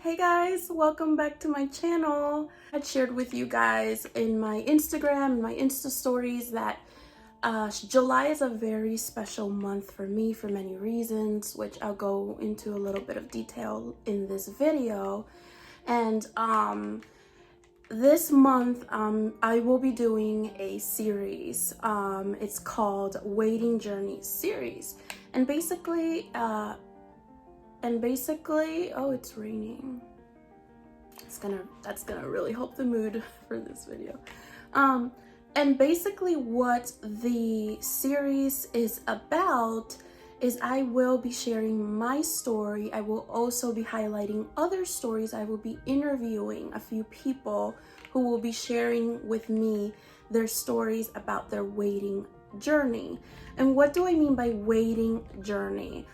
Hey guys, welcome back to my channel. I shared with you guys in my Instagram and my Insta stories that July is a very special month for me for many reasons, which I'll go into a little bit of detail in this video. And this month I will be doing a series. It's called Waiting Journey series, and basically oh, it's raining. That's gonna really help the mood for this video. And basically what the series is about is I will be sharing my story. I will also be highlighting other stories. I will be interviewing a few people who will be sharing with me their stories about their waiting journey. And what do I mean by waiting journey?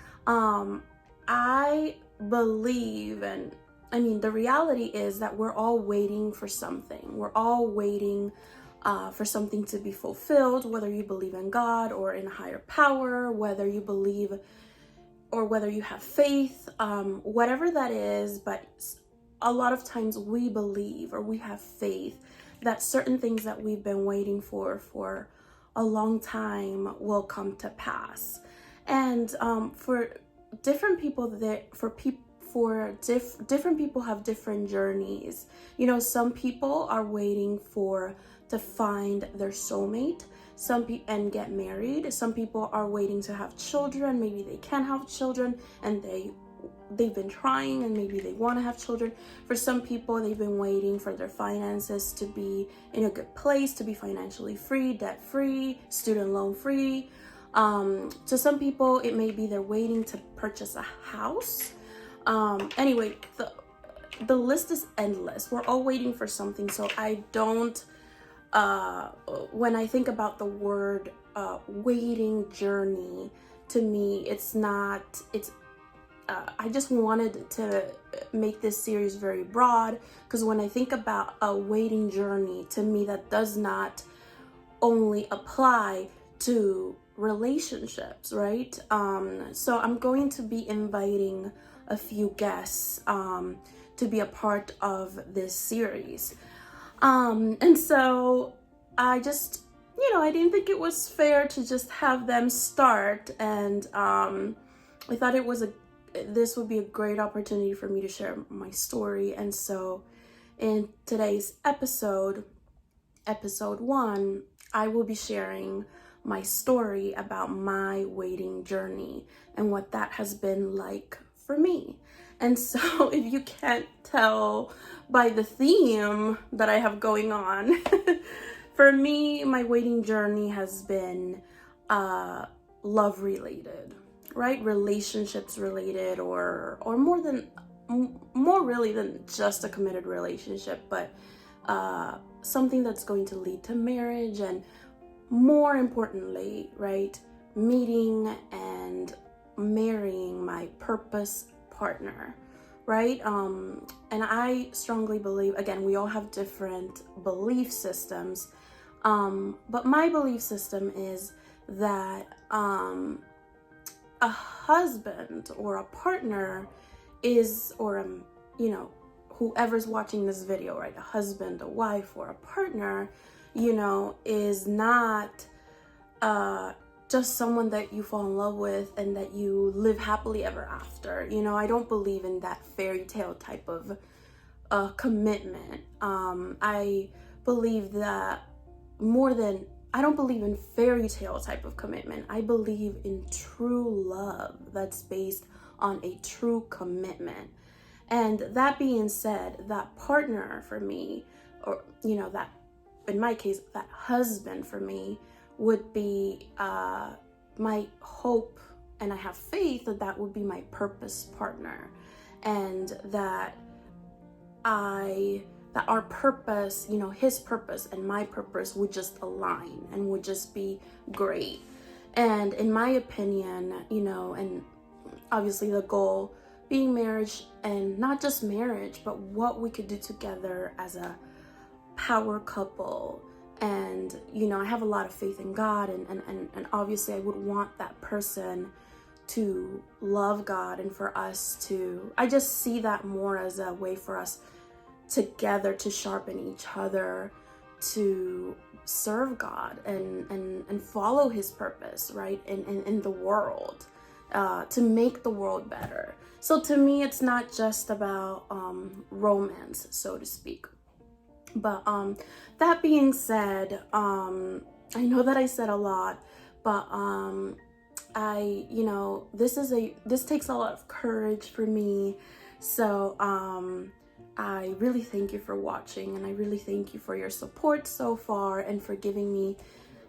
I believe, and I mean, the reality is that we're all waiting for something. We're all waiting for something to be fulfilled, whether you believe in God or in a higher power, whether you believe or whether you have faith, whatever that is. But a lot of times we believe or we have faith that certain things that we've been waiting for a long time will come to pass. And for different people, different people have different journeys. You know, some people are waiting to find their soulmate, and get married. Some people are waiting to have children. Maybe they can have children and they've been trying and maybe they want to have children. For some people, they've been waiting for their finances to be in a good place, to be financially free, debt free, student loan free. To some people, it may be they're waiting to purchase a house. Anyway, the list is endless. We're all waiting for something. So I don't, when I think about the word waiting journey, to me, I just wanted to make this series very broad, because when I think about a waiting journey, to me, that does not only apply to relationships, right? So I'm going to be inviting a few guests to be a part of this series. And so I just, I didn't think it was fair to just have them start. And I thought this would be a great opportunity for me to share my story. And so in today's episode 1, I will be sharing my story about my waiting journey and what that has been like for me. And so if you can't tell by the theme that I have going on, for me, my waiting journey has been love related, right? Relationships related, or more really than just a committed relationship, but something that's going to lead to marriage, and more importantly, right, meeting and marrying my purpose partner, right? And I strongly believe, again, we all have different belief systems, but my belief system is that a husband or a partner is, or whoever's watching this video, right, a husband, a wife, or a partner, is not just someone that you fall in love with and that you live happily ever after. I don't believe in that fairy tale type of commitment. I believe that I don't believe in fairy tale type of commitment. I believe in true love that's based on a true commitment. And that being said, that partner for me, or that, in my case, that husband for me, would be my hope, and I have faith that would be my purpose partner, and that our purpose, his purpose and my purpose would just align and would just be great. And in my opinion, and obviously the goal being marriage, and not just marriage, but what we could do together as a power couple. And I have a lot of faith in God, and obviously I would want that person to love God and for us to, I just see that more as a way for us together to sharpen each other, to serve God and follow his purpose, right? In the world, to make the world better. So to me, it's not just about romance, so to speak. But that being said, I know that I said a lot, but this takes a lot of courage for me. So I really thank you for watching, and I really thank you for your support so far and for giving me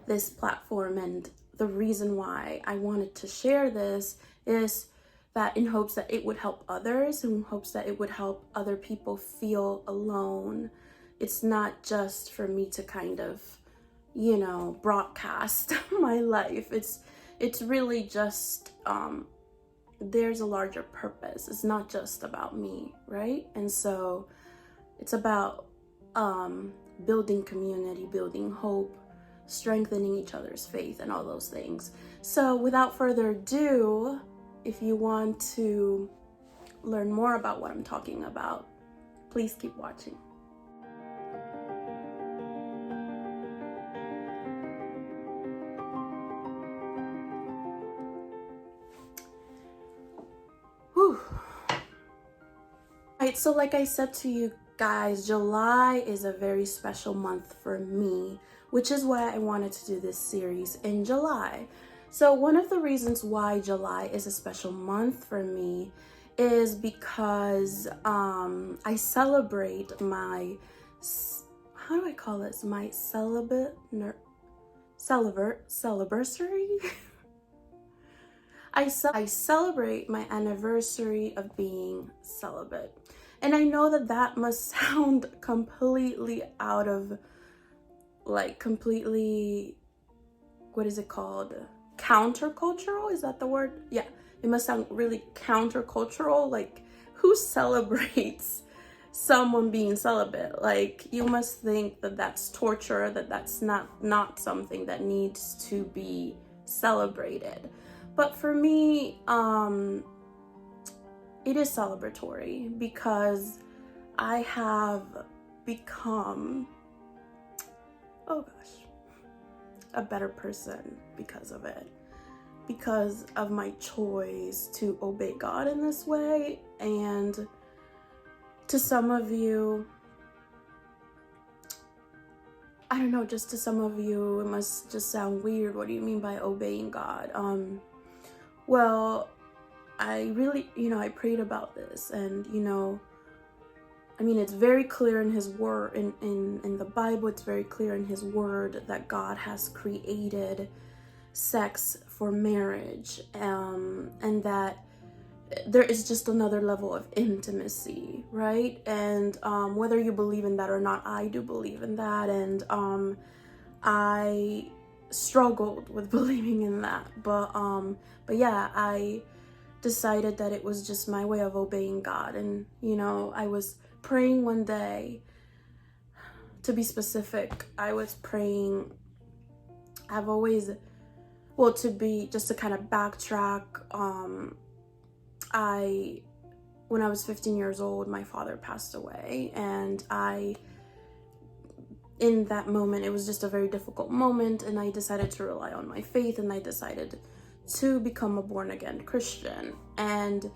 this platform. And the reason why I wanted to share this is that in hopes that it would help others, in hopes that it would help other people feel alone. It's not just for me to kind of, broadcast my life. It's really just, there's a larger purpose. It's not just about me, right? And so it's about building community, building hope, strengthening each other's faith, and all those things. So without further ado, if you want to learn more about what I'm talking about, please keep watching. Whew. Right, so like I said to you guys, July is a very special month for me, which is why I wanted to do this series in July. So one of the reasons why July is a special month for me is because I celebrate my, how do I call this? My celebratory? I celebrate my anniversary of being celibate. And I know that that must sound completely out of, what is it called? Countercultural? Is that the word? Yeah, it must sound really countercultural. Like, who celebrates someone being celibate? Like, you must think that that's torture, that that's not something that needs to be celebrated. But for me, it is celebratory because I have become, a better person because of it. Because of my choice to obey God in this way. And to some of you, I don't know, just to some of you, it must just sound weird. What do you mean by obeying God? Well, I really, I prayed about this, and, it's very clear in his word, in the Bible, it's very clear in his word that God has created sex for marriage, and that there is just another level of intimacy, right? And whether you believe in that or not, I do believe in that, and I struggled with believing in that, but yeah, I decided that it was just my way of obeying God. And I was praying one day, to be specific, I was praying, just to kind of backtrack, when I was 15 years old, my father passed away, and in that moment, it was just a very difficult moment, and I decided to rely on my faith, and I decided to become a born-again Christian. And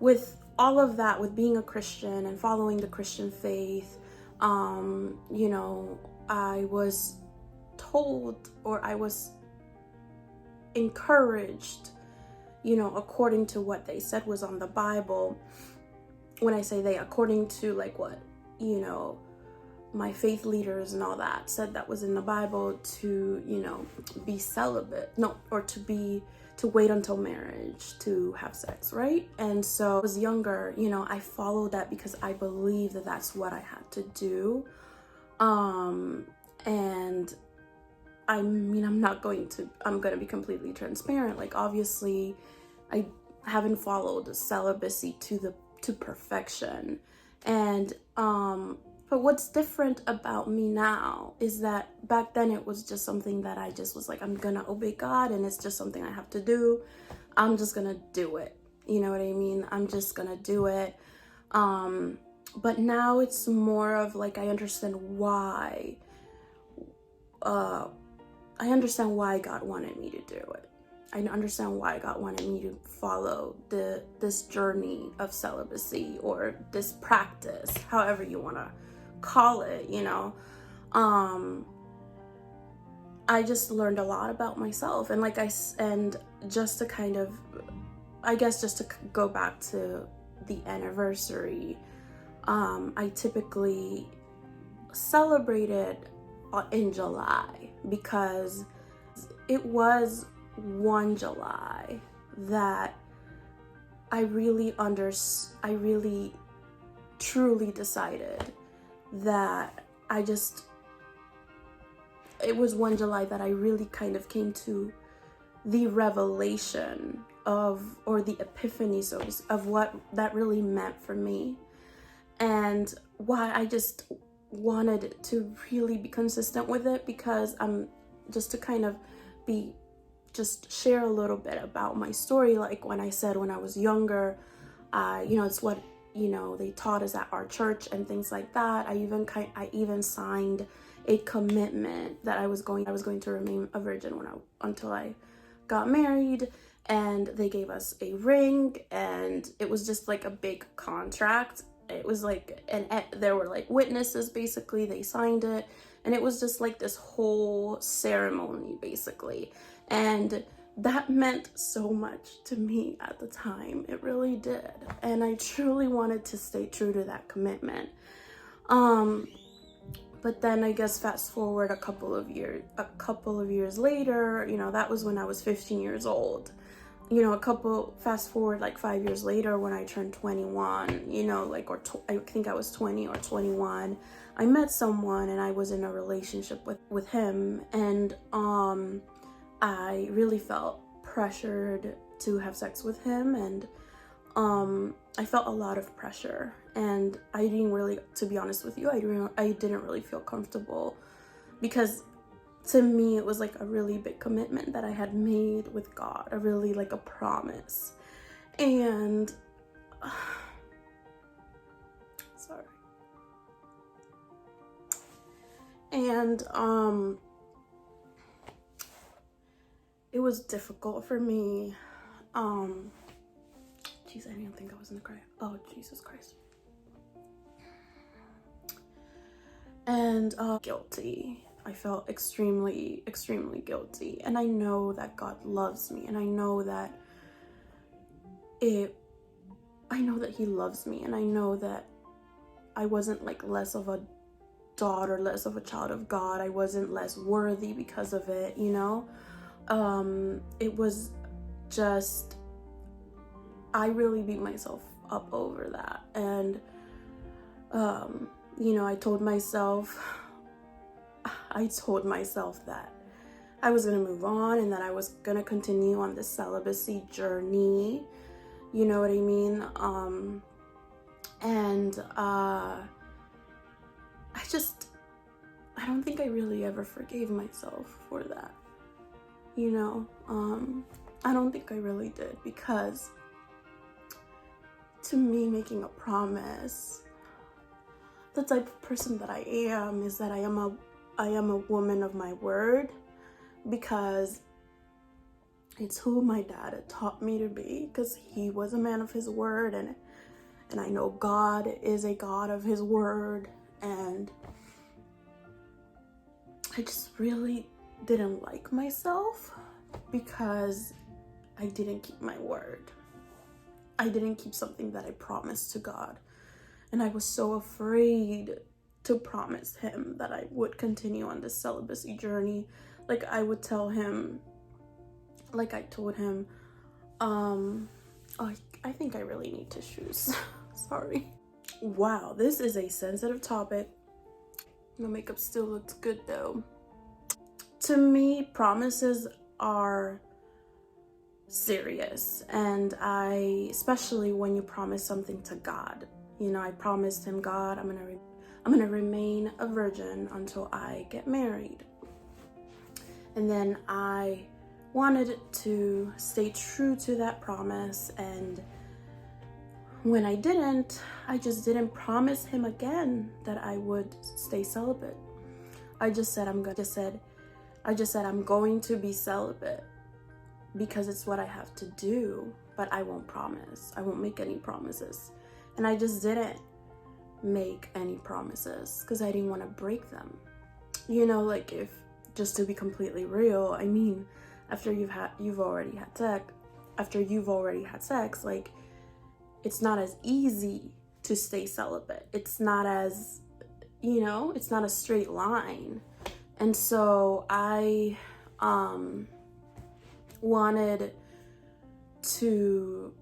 with all of that, with being a Christian and following the Christian faith, I was told, or I was encouraged, according to what they said was on the Bible. When I say they, according to what, my faith leaders and all that said that was in the Bible, to, be celibate, to wait until marriage to have sex, right? And so I was younger, I followed that because I believed that that's what I had to do. And I'm gonna be completely transparent. Like, obviously, I haven't followed celibacy to perfection. And But what's different about me now is that back then it was just something that I just was like, I'm gonna obey God and it's just something I have to do. I'm just gonna do it. You know what I mean? I'm just gonna do it. But now it's more of like, I understand why. I understand why God wanted me to do it. I understand why God wanted me to follow this journey of celibacy, or this practice, however you want to call it, you know. I just learned a lot about myself, and and just to kind of, I guess, just to go back to the anniversary, I typically celebrated in July because it was 1 July that I really truly decided that it was 1 July that I really kind of came to the revelation of, or the epiphany, of what that really meant for me, and why I just wanted to really be consistent with it. Because just to kind of share a little bit about my story. Like when I said, when I was younger, it's what, they taught us at our church and things like that. I even signed a commitment that I was going to remain a virgin until I got married, and they gave us a ring, and it was just like a big contract. It was like, and there were like witnesses, basically. They signed it, and it was just like this whole ceremony, basically. And that meant so much to me at the time. It really did. And I truly wanted to stay true to that commitment. But then I guess fast forward a couple of years later, that was when I was 15 years old. Fast forward like 5 years later, when I turned 21, I think I was 20 or 21, I met someone and I was in a relationship with him, and I really felt pressured to have sex with him, and I felt a lot of pressure, and I didn't really, to be honest with you, I didn't really feel comfortable, because to me it was like a really big commitment that I had made with God, a really like a promise. And sorry. And it was difficult for me. Jeez, I didn't think I was gonna cry. Oh, Jesus Christ. And guilty. I felt extremely, extremely guilty. And I know that God loves me, and I know that He loves me, and I know that I wasn't like less of a daughter, less of a child of God. I wasn't less worthy because of it, It was just, I really beat myself up over that. And I told myself that I was gonna move on, and that I was gonna continue on this celibacy journey, you know what I mean? And I don't think I really ever forgave myself for that, I don't think I really did, because to me, making a promise, the type of person that I am, is that I am a woman of my word, because it's who my dad had taught me to be, because he was a man of his word, and I know God is a God of his word, and I just really didn't like myself because I didn't keep my word. I didn't keep something that I promised to God. And I was so afraid to promise him that I would continue on this celibacy journey. Like I would tell him, like I told him, I think I really need tissues. Sorry. Wow, this is a sensitive topic. My makeup still looks good though. To me, promises are serious, and especially when you promise something to God. I promised him, God, I'm I'm gonna remain a virgin until I get married. And then I wanted to stay true to that promise, and when I didn't, I just didn't promise him again that I would stay celibate. I just said I'm going to be celibate because it's what I have to do, but I won't promise. I won't make any promises. And I just didn't make any promises because I didn't want to break them. You know, like, if, just to be completely real, I mean, after you've already had sex, like, it's not as easy to stay celibate. It's not as, it's not a straight line. And so I wanted to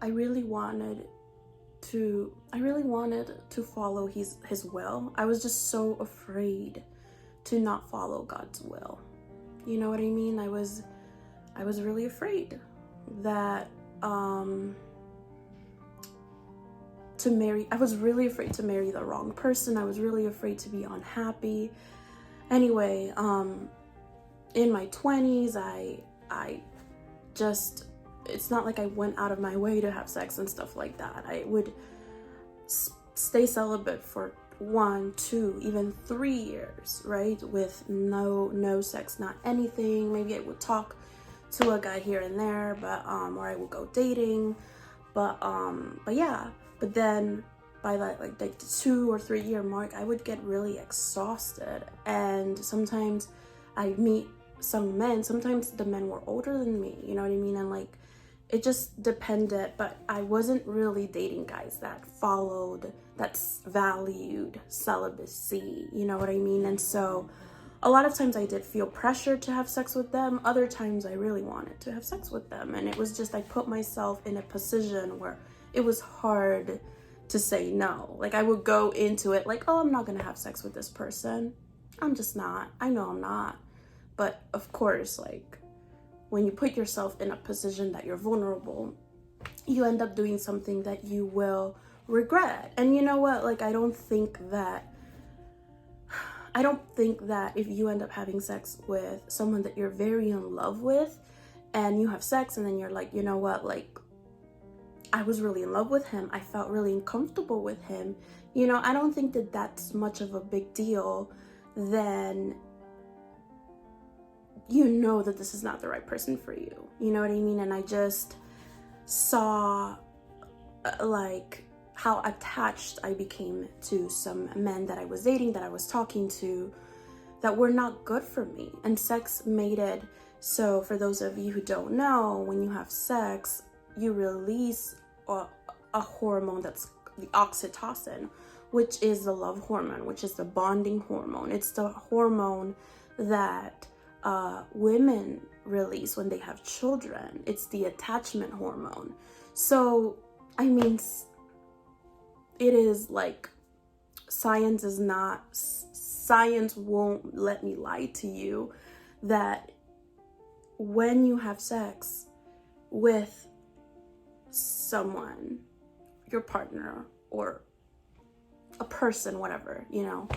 I really wanted to follow his will. I was just so afraid to not follow God's will. You know what I mean? I was really afraid that I was really afraid to marry the wrong person. I was really afraid to be unhappy. Anyway, in my 20s, I just, it's not like I went out of my way to have sex and stuff like that. I would stay celibate for 1, 2, even 3 years, right? With no sex, not anything. Maybe I would talk to a guy here and there, but or I would go dating, but yeah. But then by like the 2 or 3 year mark, I would get really exhausted, and sometimes I meet some men. Sometimes the men were older than me, you know what I mean? And like, it just depended, but I wasn't really dating guys that valued celibacy, you know what I mean? And so a lot of times I did feel pressure to have sex with them. Other times I really wanted to have sex with them. And it was just, I put myself in a position where it was hard to say no. Like, I would go into it like, oh, I'm not gonna have sex with this person. I'm just not. I know I'm not. But of course, like, when you put yourself in a position that you're vulnerable, you end up doing something that you will regret. And you know what? Like, I don't think that if you end up having sex with someone that you're very in love with, and you have sex and then you're like, you know what? Like, I was really in love with him. I felt really uncomfortable with him. You know, I don't think that that's much of a big deal. Then you know that this is not the right person for you. You know what I mean? And I just saw like how attached I became to some men that I was dating, that I was talking to, that were not good for me. And sex made it so, for those of you who don't know, when you have sex, you release a hormone that's the oxytocin, which is the love hormone, which is the bonding hormone. It's the hormone that women release when they have children. It's the attachment hormone. So, I mean, it is like, science won't let me lie to you that when you have sex with someone, your partner or a person, whatever, you know,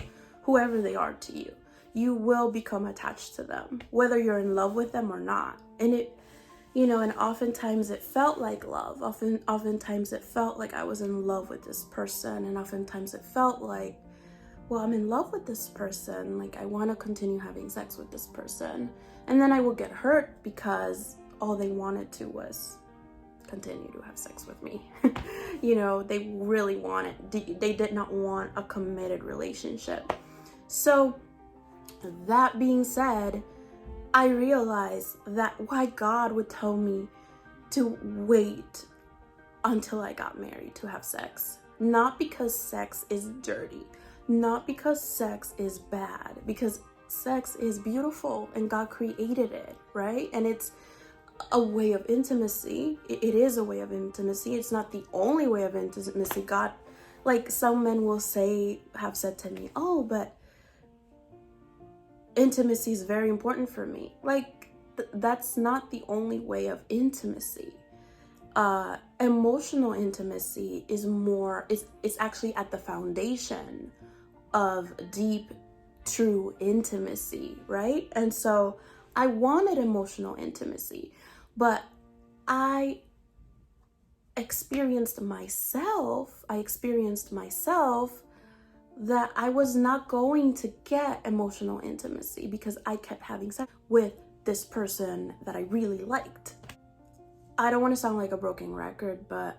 whoever they are to you, you will become attached to them, whether you're in love with them or not. And it, you know, and oftentimes it felt like love. Oftentimes it felt like I was in love with this person. And oftentimes it felt like, well, I'm in love with this person. Like, I want to continue having sex with this person. And then I would get hurt because all they wanted to was continue to have sex with me. You know, they did not want a committed relationship. So that being said, I realized that why God would tell me to wait until I got married to have sex. Not because sex is dirty, not because sex is bad, because sex is beautiful and God created it, right? And it's a way of intimacy. It is a way of intimacy. It's not the only way of intimacy. God, like, some men have said to me, oh, but intimacy is very important for me. Like, that's not the only way of intimacy. Emotional intimacy is more, it's actually at the foundation of deep, true intimacy, right? And so I wanted emotional intimacy, but I experienced myself that I was not going to get emotional intimacy because I kept having sex with this person that I really liked. I don't want to sound like a broken record, but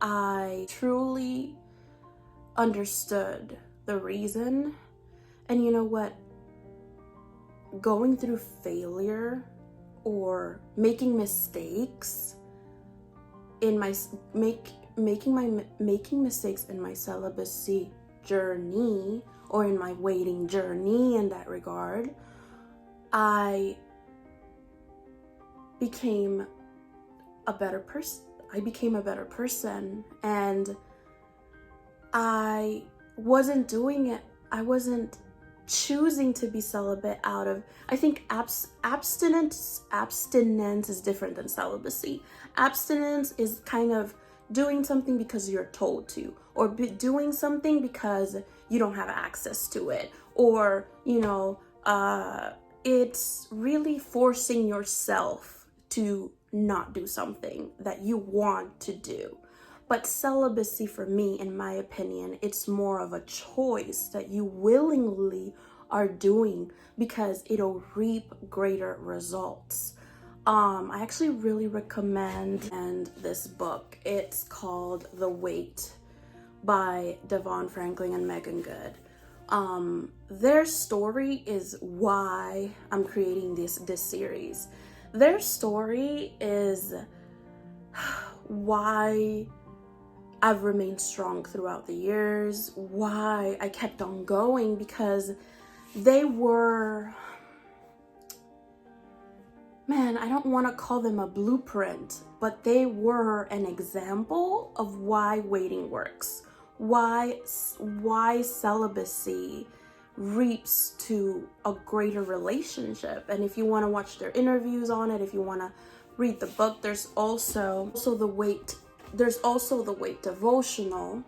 I truly understood the reason. And you know what? Going through failure or making mistakes in my making mistakes in my celibacy journey or in my waiting journey in that regard, I became a better person. And I wasn't doing it. I wasn't choosing to be celibate out of, I think abstinence is different than celibacy. Abstinence is kind of doing something because you're told to, or doing something because you don't have access to it, or it's really forcing yourself to not do something that you want to do. But celibacy, for me, in my opinion, it's more of a choice that you willingly are doing because it'll reap greater results. I actually really recommend this book. It's called The Wait by Devon, Franklin, and Meagan Good. Their story is why I'm creating this series. Their story is why I've remained strong throughout the years, why I kept on going, because they were, man, I don't want to call them a blueprint, but they were an example of why waiting works, why celibacy reaps to a greater relationship. And if you want to watch their interviews on it, if you want to read the book, there's also the Wait Devotional.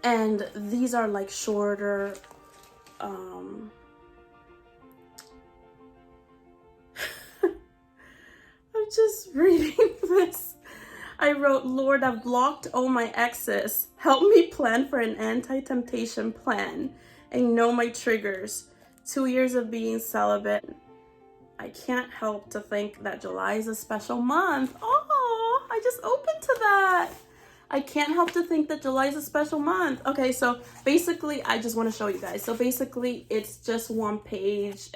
And these are like shorter, I'm just reading this. I wrote, Lord, I've blocked all my exes. Help me plan for an anti-temptation plan and know my triggers. 2 years of being celibate. I can't help to think that July is a special month. Oh, I just opened to that. I can't help to think that July is a special month. Okay, so basically, I just want to show you guys. So basically, it's just 1.5 pages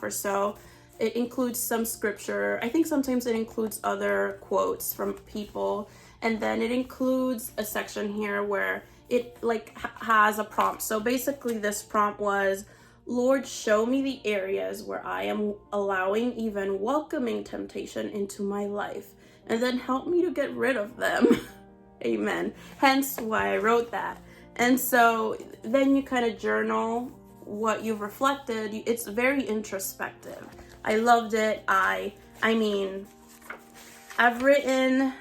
or so. It includes some scripture. I think sometimes it includes other quotes from people. And then it includes a section here where it like has a prompt. So basically this prompt was, Lord, show me the areas where I am allowing even welcoming temptation into my life, and then help me to get rid of them. Amen. Hence why I wrote that. And so then you kind of journal what you've reflected. It's very introspective. I loved it. I mean, I've written,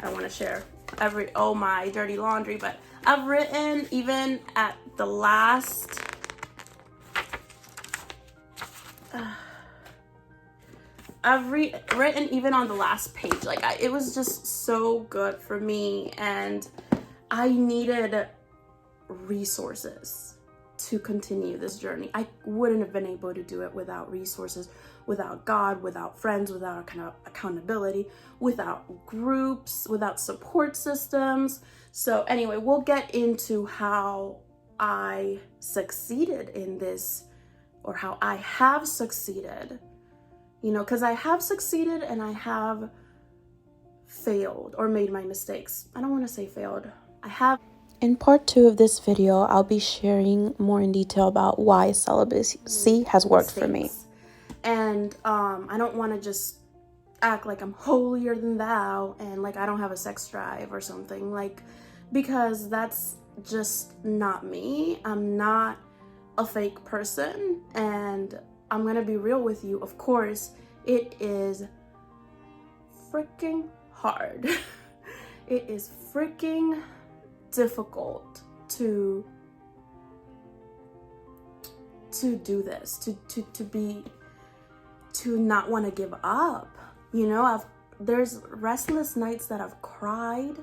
I want to share oh my dirty laundry, but I've written even at the last, I've written even on the last page. Like it was just so good for me, and I needed resources to continue this journey. I wouldn't have been able to do it without resources, without God, without friends, without kind of accountability, without groups, without support systems. So anyway, we'll get into how I succeeded in this, or how I have succeeded, because I have succeeded and I have failed or made my mistakes. I don't want to say failed. I have. In part 2 of this video, I'll be sharing more in detail about why celibacy has worked for me. And I don't want to just act like I'm holier than thou and like I don't have a sex drive or something, like, because that's just not me. I'm not a fake person, and I'm gonna be real with you. Of course, it is freaking hard. It is freaking difficult to do this, to not want to give up. You know, there's restless nights that I've cried,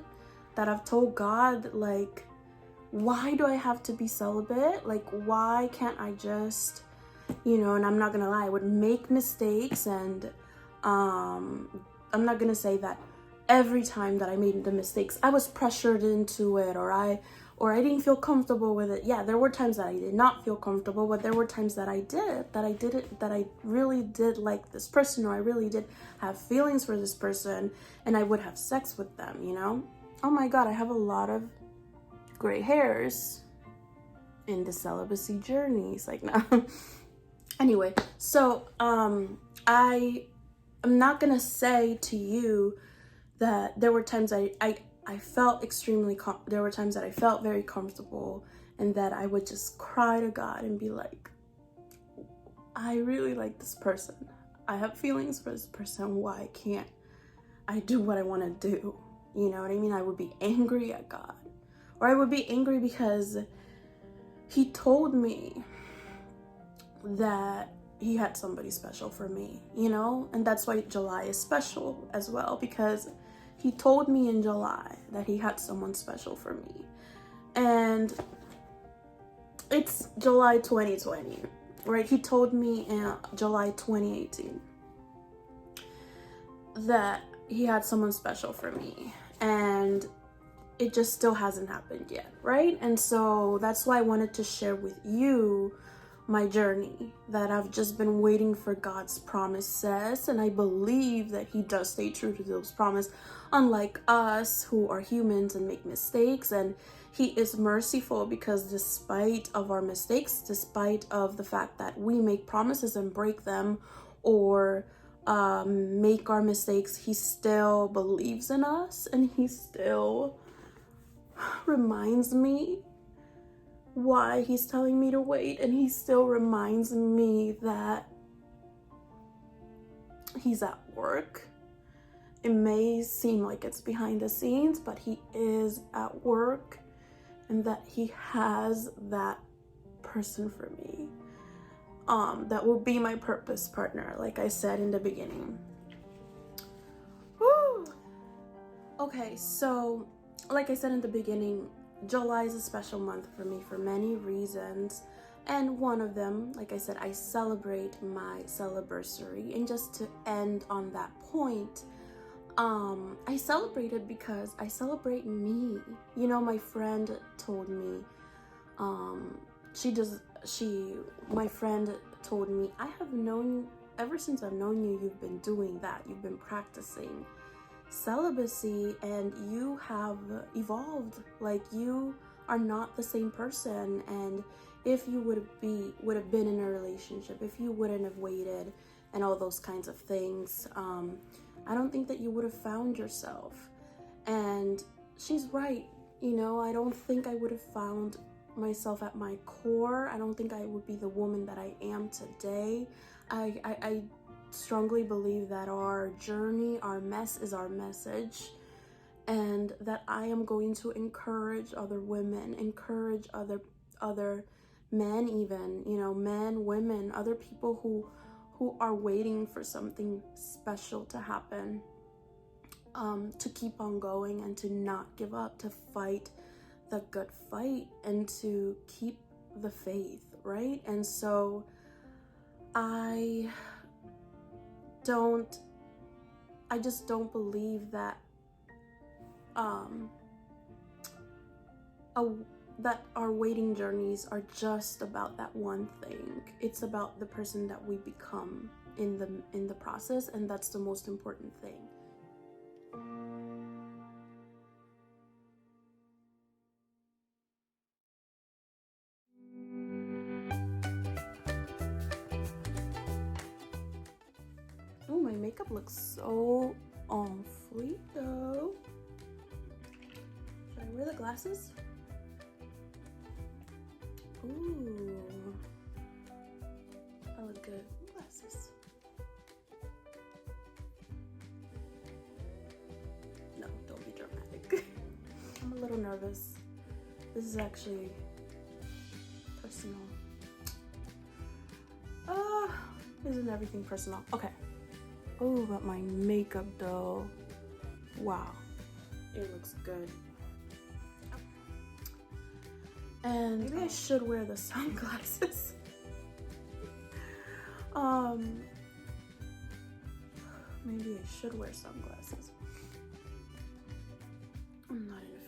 that I've told God, like, why do I have to be celibate? Like, why can't I just, you know, and I'm not gonna lie, I would make mistakes, and I'm not gonna say that every time that I made the mistakes I was pressured into it, or I didn't feel comfortable with it. Yeah, there were times that I did not feel comfortable, but there were times that I really did like this person, or I really did have feelings for this person, and I would have sex with them, you know? Oh my God, I have a lot of gray hairs in the celibacy journeys, like, no. Anyway, so I'm not gonna say to you that there were times I felt there were times that I felt very comfortable, and that I would just cry to God and be like, I really like this person, I have feelings for this person, why can't I do what I want to do? You know what I mean? I would be angry at God, or I would be angry because he told me that he had somebody special for me, you know? And that's why July is special as well, because he told me in July that he had someone special for me. And it's July 2020, right? He told me in July 2018 that he had someone special for me, and it just still hasn't happened yet, right? And so that's why I wanted to share with you my journey, that I've just been waiting for God's promises, and I believe that he does stay true to those promises, unlike us who are humans and make mistakes. And he is merciful, because despite of our mistakes, despite of the fact that we make promises and break them, or make our mistakes, he still believes in us, and he still reminds me why he's telling me to wait, and he still reminds me that he's at work. It may seem like it's behind the scenes, but he is at work, and that he has that person for me, that will be my purpose partner, like I said in the beginning. Woo! Okay, so like I said in the beginning, July is a special month for me for many reasons, and one of them, like I said, I celebrate my celibacy. And just to end on that point, I celebrated because I celebrate me. You know, my friend told me, my friend told me, I have known, ever since I've known you, you've been doing that, you've been practicing celibacy, and you have evolved. Like, you are not the same person, and if you would have been in a relationship, if you wouldn't have waited and all those kinds of things, I don't think that you would have found yourself. And she's right, you know, I don't think I would have found myself at my core. I don't think I would be the woman that I am today. I strongly believe that our journey, our mess is our message, and that I am going to encourage other women, encourage other men, even, you know, men, women, other people who are waiting for something special to happen, to keep on going and to not give up, to fight the good fight, and to keep the faith, right? And so I just don't believe that that our waiting journeys are just about that one thing. It's about the person that we become in the process, and that's the most important thing. Oh, my makeup looks so on fleek though. Should I wear the glasses? Ooh, I look good with glasses. little nervous. This is actually personal. Isn't everything personal? Okay. Oh, but my makeup though. Wow. It looks good. And maybe I should wear the sunglasses. Maybe I should wear sunglasses. I'm not in